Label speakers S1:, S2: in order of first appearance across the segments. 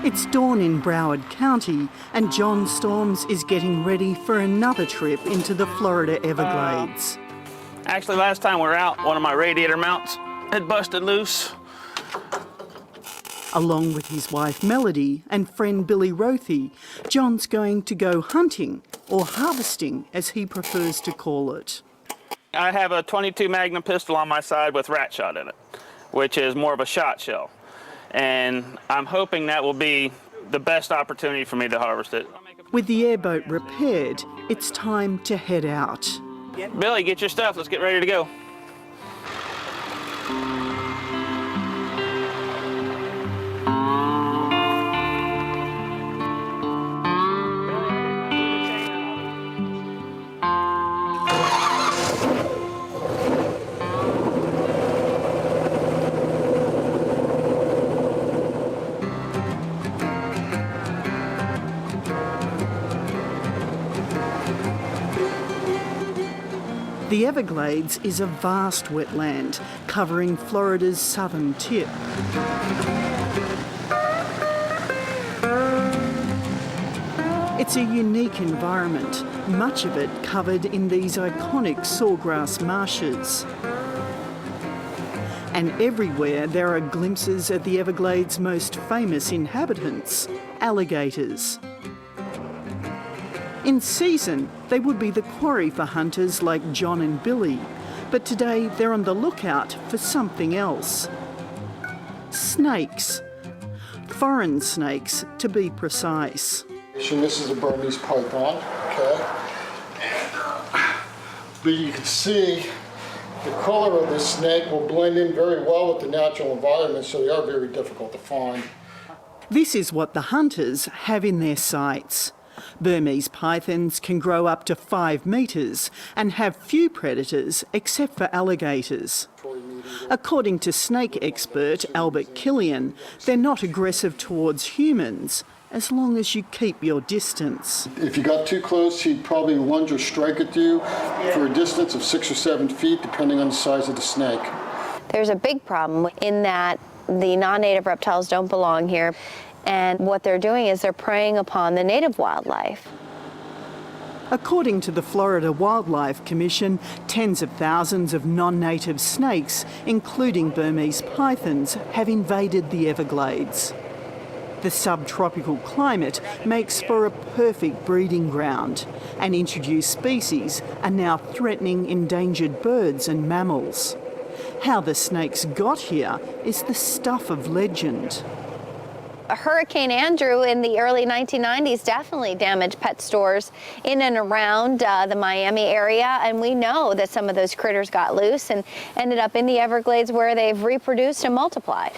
S1: It's dawn in Broward County and John Storms is getting ready for another trip into the Florida Everglades.
S2: Actually, last time we were out, one of my radiator mounts had busted loose.
S1: Along with his wife Melody and friend Billy Rothy, John's going to go hunting, or harvesting as he prefers to call it.
S2: I have a .22 Magnum pistol on my side with rat shot in it, which is more of a shot shell. And I'm hoping that will be the best opportunity for me to harvest it.
S1: With the airboat repaired, it's time to head out.
S2: Billy, get your stuff. Let's get ready to go.
S1: The Everglades is a vast wetland covering Florida's southern tip. It's a unique environment, much of it covered in these iconic sawgrass marshes. And everywhere there are glimpses of the Everglades' most famous inhabitants, alligators. In season, they would be the quarry for hunters like John and Billy, but today they're on the lookout for something else. Snakes. Foreign snakes, to be precise.
S3: This is a Burmese Python, okay? But you can see the color of this snake will blend in very well with the natural environment, so they are very difficult to find.
S1: This is what the hunters have in their sights. Burmese pythons can grow up to 5 metres and have few predators except for alligators. According to snake expert Albert Killian, they're not aggressive towards humans as long as you keep your distance.
S3: If you got too close, he'd probably lunge or strike at you for a distance of 6 or 7 feet, depending on the size of the snake.
S4: There's a big problem in that the non-native reptiles don't belong here. And what they're doing is they're preying upon the native wildlife.
S1: According to the Florida Wildlife Commission, tens of thousands of non-native snakes, including Burmese pythons, have invaded the Everglades. The subtropical climate makes for a perfect breeding ground, and introduced species are now threatening endangered birds and mammals. How the snakes got here is the stuff of legend.
S4: Hurricane Andrew in the early 1990s definitely damaged pet stores in and around the Miami area, and we know that some of those critters got loose and ended up in the Everglades where they've reproduced and multiplied.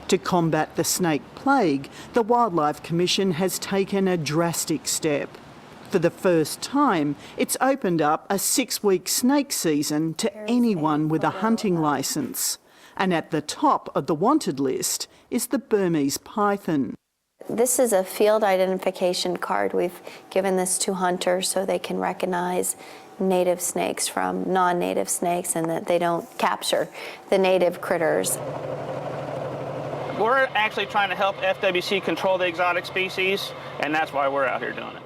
S1: To combat the snake plague, the Wildlife Commission has taken a drastic step. For the first time, it's opened up a 6-week snake season to anyone with a hunting licence. And at the top of the wanted list is the Burmese python.
S4: This is a field identification card. We've given this to hunters so they can recognize native snakes from non-native snakes and that they don't capture the native critters.
S2: We're actually trying to help FWC control the exotic species, and that's why we're out here doing it.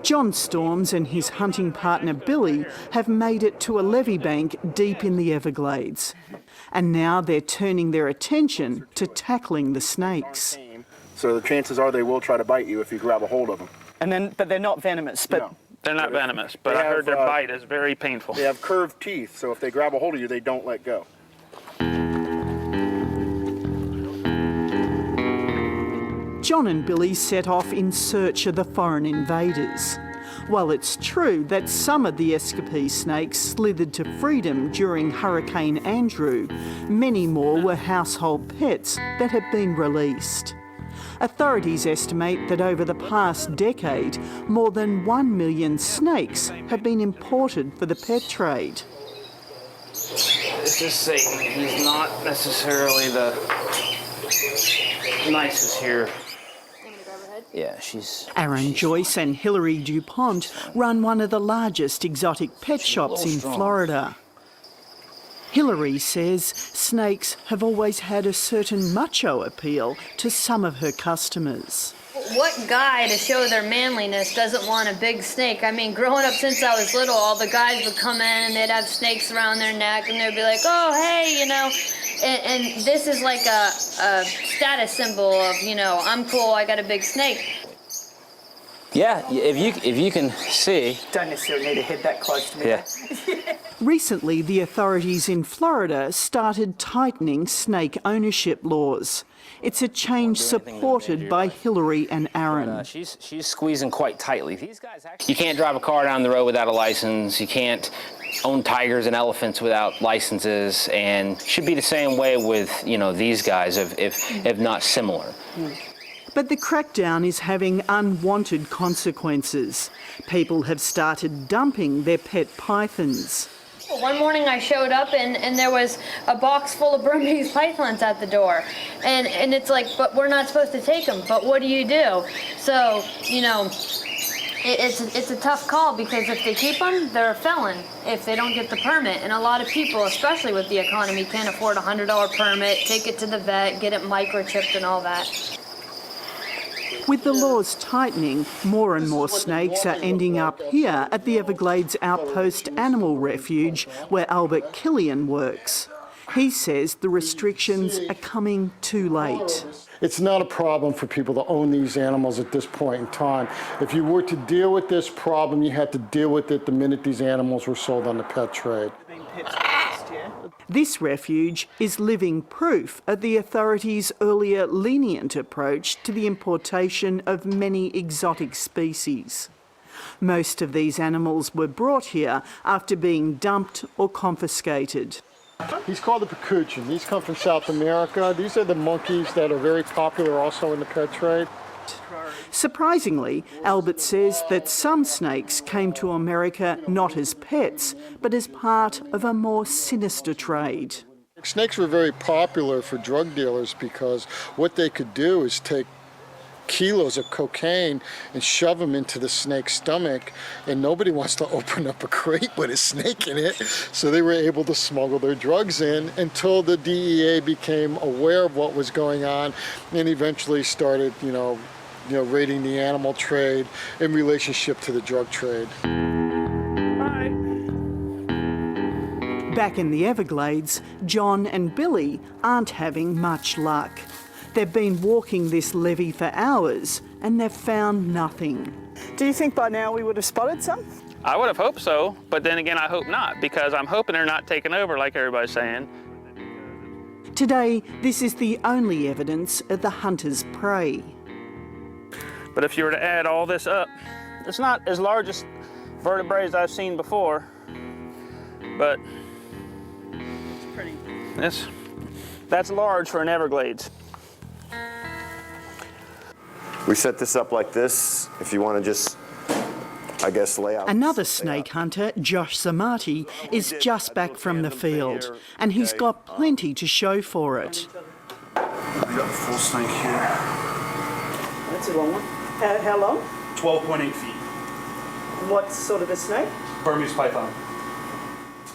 S1: John Storms and his hunting partner Billy have made it to a levee bank deep in the Everglades. And now they're turning their attention to tackling the snakes.
S5: So the chances are they will try to bite you if you grab a hold of them.
S1: But they're not venomous. But
S5: no.
S2: They're not venomous, but I heard their bite is very painful.
S5: They have curved teeth, so if they grab a hold of you, they don't let go.
S1: John and Billy set off in search of the foreign invaders. While it's true that some of the escapee snakes slithered to freedom during Hurricane Andrew, many more were household pets that have been released. Authorities estimate that over the past decade, more than 1 million snakes have been imported for the pet trade.
S2: This is Satan. He's not necessarily the nicest here. Yeah, she's...
S1: Aaron Joyce and Hilary DuPont run one of the largest exotic pet shops in Florida. Hilary says snakes have always had a certain macho appeal to some of her customers.
S6: What guy, to show their manliness, doesn't want a big snake? I mean, growing up since I was little, all the guys would come in and they'd have snakes around their neck and they'd be like, oh, hey, you know. And this is like a status symbol of, you know, I'm cool, I got a big snake.
S7: Yeah, if you can see.
S1: Don't necessarily need to head that close to me.
S7: Yeah.
S1: Recently, the authorities in Florida started tightening snake ownership laws. It's a change supported by Hillary and Aaron.
S7: She's squeezing quite tightly. These guys actually, you can't drive a car down the road without a license. You can't own tigers and elephants without licenses, and should be the same way with, you know, these guys, if not similar.
S1: But the crackdown is having unwanted consequences. People have started dumping their pet pythons.
S6: One morning I showed up and there was a box full of Burmese Pythons at the door. And it's like, but we're not supposed to take them, but what do you do? So, you know, it's a tough call, because if they keep them, they're a felon if they don't get the permit. And a lot of people, especially with the economy, can't afford a $100 permit, take it to the vet, get it microchipped and all that.
S1: With the laws tightening, more and more snakes are ending up here at the Everglades Outpost Animal Refuge, where Albert Killian works. He says the restrictions are coming too late.
S3: It's not a problem for people to own these animals at this point in time. If you were to deal with this problem, you had to deal with it the minute these animals were sold on the pet trade.
S1: This refuge is living proof of the authorities' earlier lenient approach to the importation of many exotic species. Most of these animals were brought here after being dumped or confiscated.
S3: He's called the Captian. These come from South America. These are the monkeys that are very popular also in the pet trade.
S1: Surprisingly, Albert says that some snakes came to America not as pets, but as part of a more sinister trade.
S3: Snakes were very popular for drug dealers because what they could do is take kilos of cocaine and shove them into the snake's stomach, and nobody wants to open up a crate with a snake in it, so they were able to smuggle their drugs in until the DEA became aware of what was going on and eventually started, you know, raiding the animal trade in relationship to the drug trade.
S1: Back in the Everglades, John and Billy aren't having much luck. They've been walking this levee for hours and they've found nothing. Do you think by now we would have spotted some?
S2: I would have hoped so, but then again, I hope not, because I'm hoping they're not taking over like everybody's saying.
S1: Today, this is the only evidence of the hunter's prey.
S2: But if you were to add all this up, it's not as large as vertebrae I've seen before, but that's large for an Everglades.
S8: We set this up like this, if you want to just, I guess, lay out.
S1: Another snake hunter, Josh Samati, is just back from the field, and he's got plenty to show for it.
S5: We got a full snake here.
S1: That's a long one. How long?
S5: 12.8 feet.
S1: What sort of a snake?
S5: Burmese Python.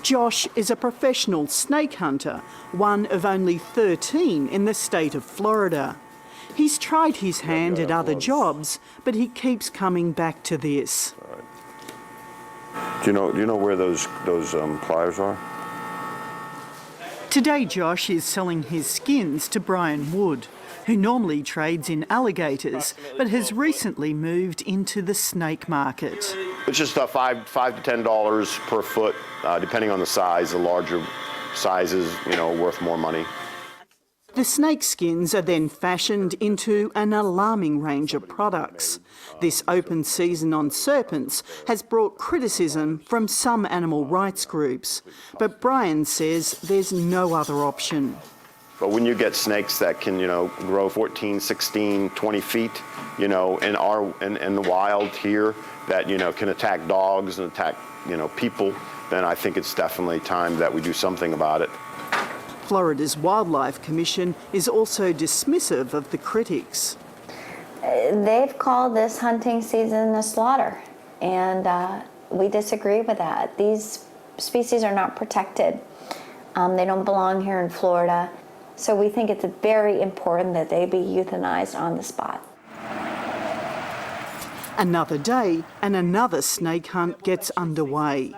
S1: Josh is a professional snake hunter, one of only 13 in the state of Florida. He's tried his hand at other jobs, but he keeps coming back to this.
S8: Do you know where those pliers are?
S1: Today Josh is selling his skins to Brian Wood, who normally trades in alligators, but has recently moved into the snake market.
S8: It's just $5 to $10 per foot, depending on the size. The larger sizes, worth more money.
S1: The snake skins are then fashioned into an alarming range of products. This open season on serpents has brought criticism from some animal rights groups, but Brian says there's no other option.
S8: But when you get snakes that can, grow 14, 16, 20 feet, in the wild here, that, can attack dogs and attack, people, then I think it's definitely time that we do something about it.
S1: Florida's Wildlife Commission is also dismissive of the critics.
S4: They've called this hunting season a slaughter, and we disagree with that. These species are not protected. They don't belong here in Florida. So we think it's very important that they be euthanized on the spot.
S1: Another day and another snake hunt gets underway.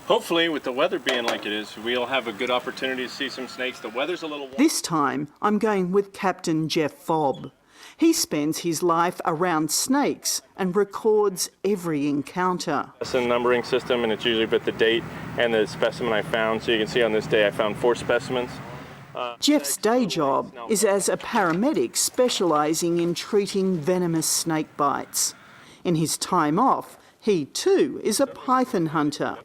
S9: Hopefully, with the weather being like it is, we'll have a good opportunity to see some snakes. The weather's a little warm.
S1: This time, I'm going with Captain Jeff Fobb. He spends his life around snakes and records every encounter.
S9: It's a numbering system, and it's usually with the date and the specimen I found. So you can see on this day I found 4 specimens.
S1: Jeff's day job is as a paramedic specialising in treating venomous snake bites. In his time off, he too is a python hunter.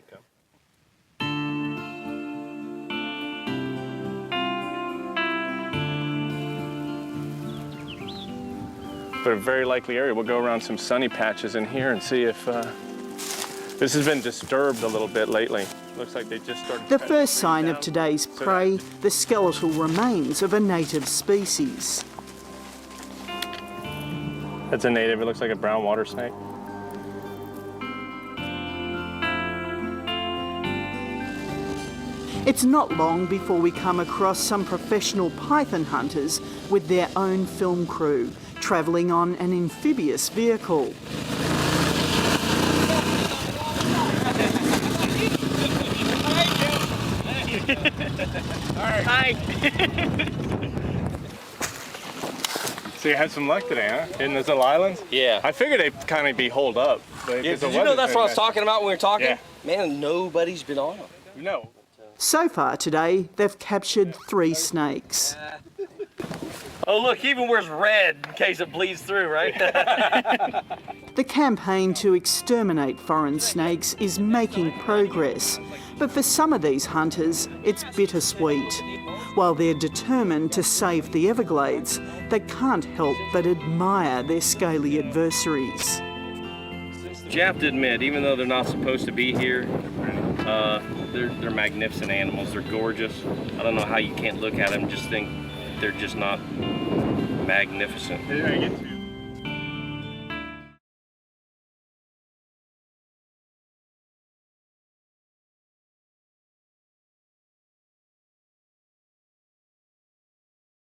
S9: But a very likely area. We'll go around some sunny patches in here and see if this has been disturbed a little bit lately. Looks like they just started.
S1: The first sign of today's prey, the skeletal remains of a native species.
S9: That's a native. It looks like a brown water snake.
S1: It's not long before we come across some professional python hunters with their own film crew, travelling on an amphibious vehicle.
S9: Hi. So you had some luck today, huh? In those little islands?
S10: Yeah.
S9: I figured they'd kind of be holed up.
S10: Yeah, did you know that's what I was talking about when we were talking?
S9: Yeah.
S10: Man, nobody's been on them.
S9: No.
S1: So far today, they've captured 3 snakes.
S10: Oh, look, he even wears red in case it bleeds through, right?
S1: The campaign to exterminate foreign snakes is making progress, but for some of these hunters, it's bittersweet. While they're determined to save the Everglades, they can't help but admire their scaly adversaries.
S10: You have to admit, even though they're not supposed to be here, they're magnificent animals. They're gorgeous. I don't know how you can't look at them and just think they're just not magnificent.